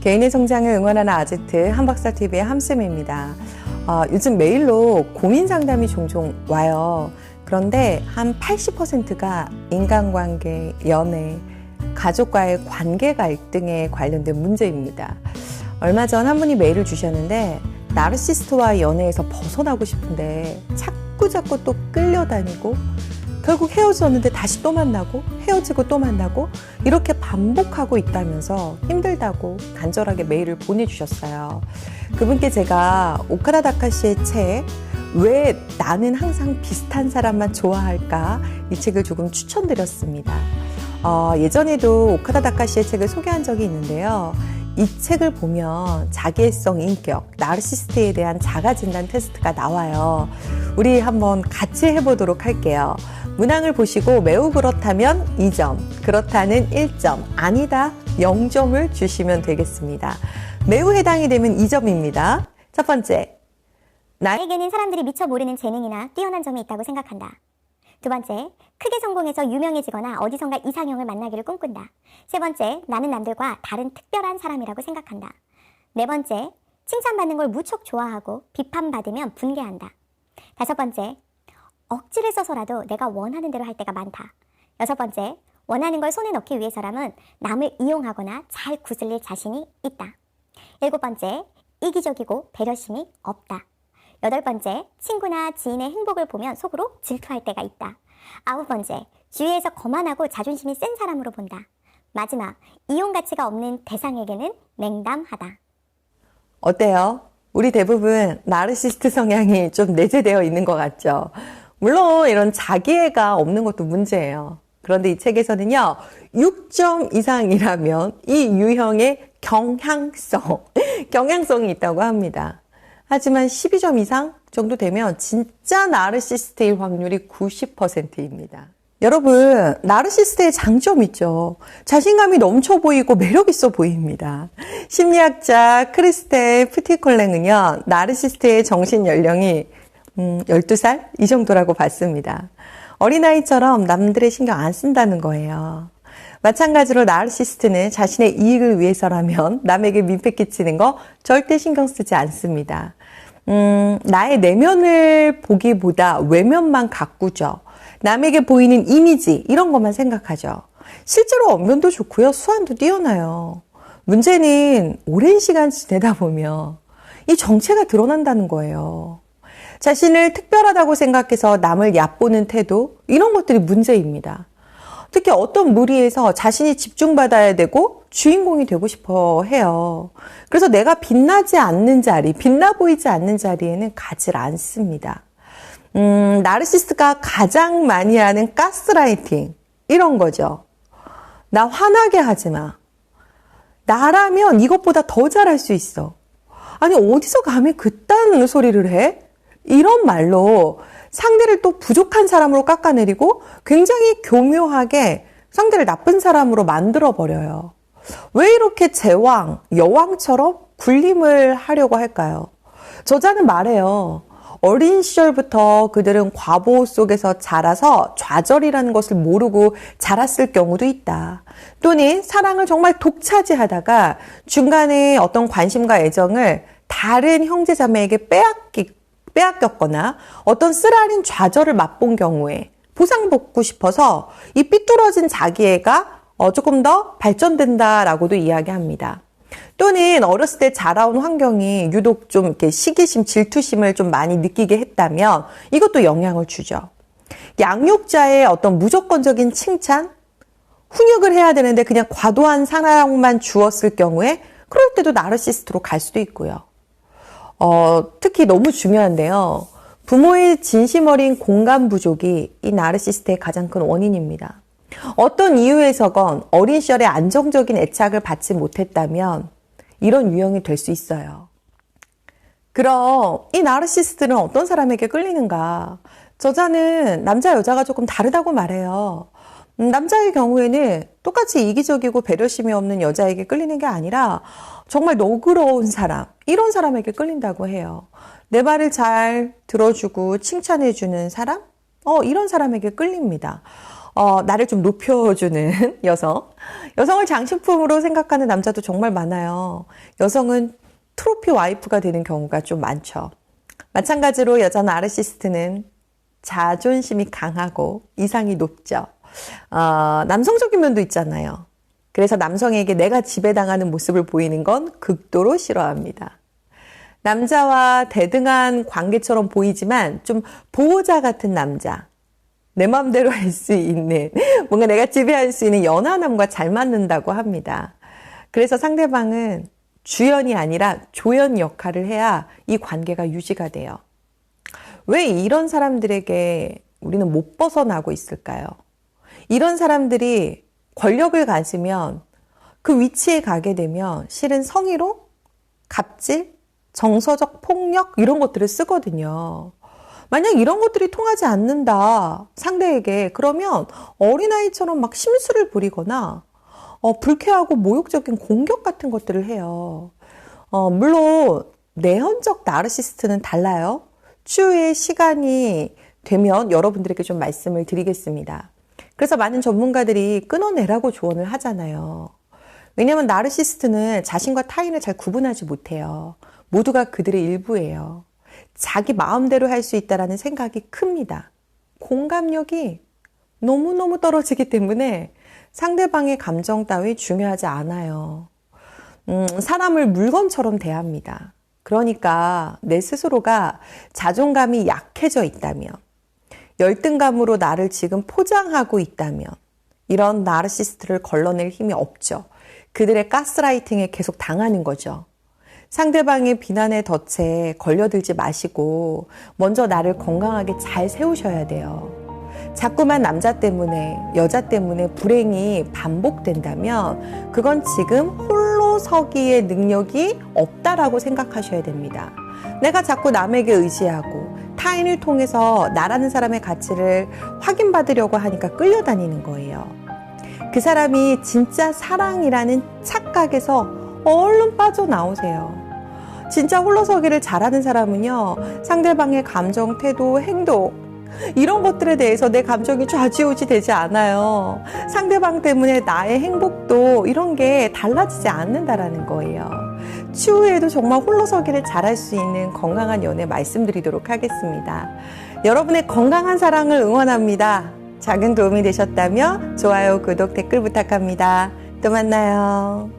개인의 성장을 응원하는 아지트 한박사TV의 함쌤입니다. 요즘 메일로 고민 상담이 종종 와요. 그런데 한 80%가 인간관계, 연애, 가족과의 관계 갈등에 관련된 문제입니다. 얼마 전 한 분이 메일을 주셨는데 나르시스트와 연애에서 벗어나고 싶은데 자꾸 또 끌려다니고 결국 헤어졌는데 다시 또 만나고 헤어지고 또 만나고 이렇게 반복하고 있다면서 힘들다고 간절하게 메일을 보내주셨어요. 그분께 제가 오카다 다카시의 책 왜 나는 항상 비슷한 사람만 좋아할까 이 책을 조금 추천드렸습니다. 예전에도 오카다 다카시의 책을 소개한 적이 있는데요. 이 책을 보면 자기애성 인격, 나르시스트에 대한 자가진단 테스트가 나와요. 우리 한번 같이 해보도록 할게요. 문항을 보시고 매우 그렇다면 2점, 그렇다는 1점, 아니다 0점을 주시면 되겠습니다. 매우 해당이 되면 2점입니다. 첫 번째, 나에게는 사람들이 미처 모르는 재능이나 뛰어난 점이 있다고 생각한다. 두 번째, 크게 성공해서 유명해지거나 어디선가 이상형을 만나기를 꿈꾼다. 세 번째, 나는 남들과 다른 특별한 사람이라고 생각한다. 네 번째, 칭찬받는 걸 무척 좋아하고 비판받으면 분개한다. 다섯 번째, 억지를 써서라도 내가 원하는 대로 할 때가 많다. 여섯 번째, 원하는 걸 손에 넣기 위해서라면 남을 이용하거나 잘 구슬릴 자신이 있다. 일곱 번째, 이기적이고 배려심이 없다. 여덟 번째, 친구나 지인의 행복을 보면 속으로 질투할 때가 있다. 아홉 번째, 주위에서 거만하고 자존심이 센 사람으로 본다. 마지막, 이용 가치가 없는 대상에게는 냉담하다. 어때요? 우리 대부분 나르시스트 성향이 좀 내재되어 있는 것 같죠? 물론 이런 자기애가 없는 것도 문제예요. 그런데 이 책에서는요, 6점 이상이라면 이 유형의 경향성이 있다고 합니다. 하지만 12점 이상 정도 되면 진짜 나르시스트일 확률이 90%입니다. 여러분, 나르시스트의 장점 있죠. 자신감이 넘쳐 보이고 매력 있어 보입니다. 심리학자 크리스텔 프티콜랭은요, 나르시스트의 정신 연령이 12살? 이 정도라고 봤습니다. 어린아이처럼 남들의 신경 안 쓴다는 거예요. 마찬가지로 나르시스트는 자신의 이익을 위해서라면 남에게 민폐 끼치는 거 절대 신경 쓰지 않습니다. 나의 내면을 보기보다 외면만 가꾸죠. 남에게 보이는 이미지 이런 것만 생각하죠. 실제로 언변도 좋고요. 수완도 뛰어나요. 문제는 오랜 시간 지내다 보면 이 정체가 드러난다는 거예요. 자신을 특별하다고 생각해서 남을 얕보는 태도 이런 것들이 문제입니다. 특히 어떤 무리에서 자신이 집중받아야 되고 주인공이 되고 싶어 해요. 그래서 내가 빛나지 않는 자리, 빛나 보이지 않는 자리에는 가지 않습니다. 나르시스트가 가장 많이 하는 가스라이팅 이런 거죠. 나 화나게 하지 마. 나라면 이것보다 더 잘할 수 있어. 아니 어디서 감히 그딴 소리를 해? 이런 말로 상대를 또 부족한 사람으로 깎아내리고 굉장히 교묘하게 상대를 나쁜 사람으로 만들어버려요. 왜 이렇게 제왕, 여왕처럼 군림을 하려고 할까요? 저자는 말해요. 어린 시절부터 그들은 과보 속에서 자라서 좌절이라는 것을 모르고 자랐을 경우도 있다. 또는 사랑을 정말 독차지하다가 중간에 어떤 관심과 애정을 다른 형제자매에게 빼앗겼거나 어떤 쓰라린 좌절을 맛본 경우에 보상받고 싶어서 이 삐뚤어진 자기애가 조금 더 발전된다라고도 이야기합니다. 또는 어렸을 때 자라온 환경이 유독 좀 이렇게 시기심, 질투심을 좀 많이 느끼게 했다면 이것도 영향을 주죠. 양육자의 어떤 무조건적인 칭찬, 훈육을 해야 되는데 그냥 과도한 사랑만 주었을 경우에 그럴 때도 나르시스트로 갈 수도 있고요. 특히 너무 중요한데요. 부모의 진심 어린 공감 부족이 이 나르시스트의 가장 큰 원인입니다. 어떤 이유에서건 어린 시절에 안정적인 애착을 받지 못했다면 이런 유형이 될 수 있어요. 그럼 이 나르시스트는 어떤 사람에게 끌리는가? 저자는 남자 여자가 조금 다르다고 말해요. 남자의 경우에는 똑같이 이기적이고 배려심이 없는 여자에게 끌리는 게 아니라 정말 너그러운 사람, 이런 사람에게 끌린다고 해요. 내 말을 잘 들어주고 칭찬해주는 사람? 이런 사람에게 끌립니다. 나를 좀 높여주는 여성. 여성을 장식품으로 생각하는 남자도 정말 많아요. 여성은 트로피 와이프가 되는 경우가 좀 많죠. 마찬가지로 여자 나르시스트는 자존심이 강하고 이상이 높죠. 남성적인 면도 있잖아요. 그래서 남성에게 내가 지배당하는 모습을 보이는 건 극도로 싫어합니다. 남자와 대등한 관계처럼 보이지만 좀 보호자 같은 남자. 내 마음대로 할 수 있는, 뭔가 내가 지배할 수 있는 연하남과 잘 맞는다고 합니다. 그래서 상대방은 주연이 아니라 조연 역할을 해야 이 관계가 유지가 돼요. 왜 이런 사람들에게 우리는 못 벗어나고 있을까요? 이런 사람들이 권력을 가지면 그 위치에 가게 되면 실은 성희롱, 갑질, 정서적 폭력 이런 것들을 쓰거든요. 만약 이런 것들이 통하지 않는다 상대에게 그러면 어린아이처럼 막 심술을 부리거나 불쾌하고 모욕적인 공격 같은 것들을 해요. 물론 내현적 나르시스트는 달라요. 추후에 시간이 되면 여러분들에게 좀 말씀을 드리겠습니다. 그래서 많은 전문가들이 끊어내라고 조언을 하잖아요. 왜냐하면 나르시스트는 자신과 타인을 잘 구분하지 못해요. 모두가 그들의 일부예요. 자기 마음대로 할 수 있다는 생각이 큽니다. 공감력이 너무너무 떨어지기 때문에 상대방의 감정 따위 중요하지 않아요. 사람을 물건처럼 대합니다. 그러니까 내 스스로가 자존감이 약해져 있다면, 열등감으로 나를 지금 포장하고 있다면 이런 나르시스트를 걸러낼 힘이 없죠. 그들의 가스라이팅에 계속 당하는 거죠. 상대방의 비난의 덫에 걸려들지 마시고 먼저 나를 건강하게 잘 세우셔야 돼요. 자꾸만 남자 때문에, 여자 때문에 불행이 반복된다면 그건 지금 홀로 서기의 능력이 없다라고 생각하셔야 됩니다. 내가 자꾸 남에게 의지하고 타인을 통해서 나라는 사람의 가치를 확인받으려고 하니까 끌려다니는 거예요. 그 사람이 진짜 사랑이라는 착각에서 얼른 빠져나오세요. 진짜 홀로서기를 잘하는 사람은요, 상대방의 감정, 태도, 행동 이런 것들에 대해서 내 감정이 좌지우지 되지 않아요. 상대방 때문에 나의 행복도 이런 게 달라지지 않는다라는 거예요. 추후에도 정말 홀로서기를 잘할 수 있는 건강한 연애 말씀드리도록 하겠습니다. 여러분의 건강한 사랑을 응원합니다. 작은 도움이 되셨다면 좋아요, 구독, 댓글 부탁합니다. 또 만나요.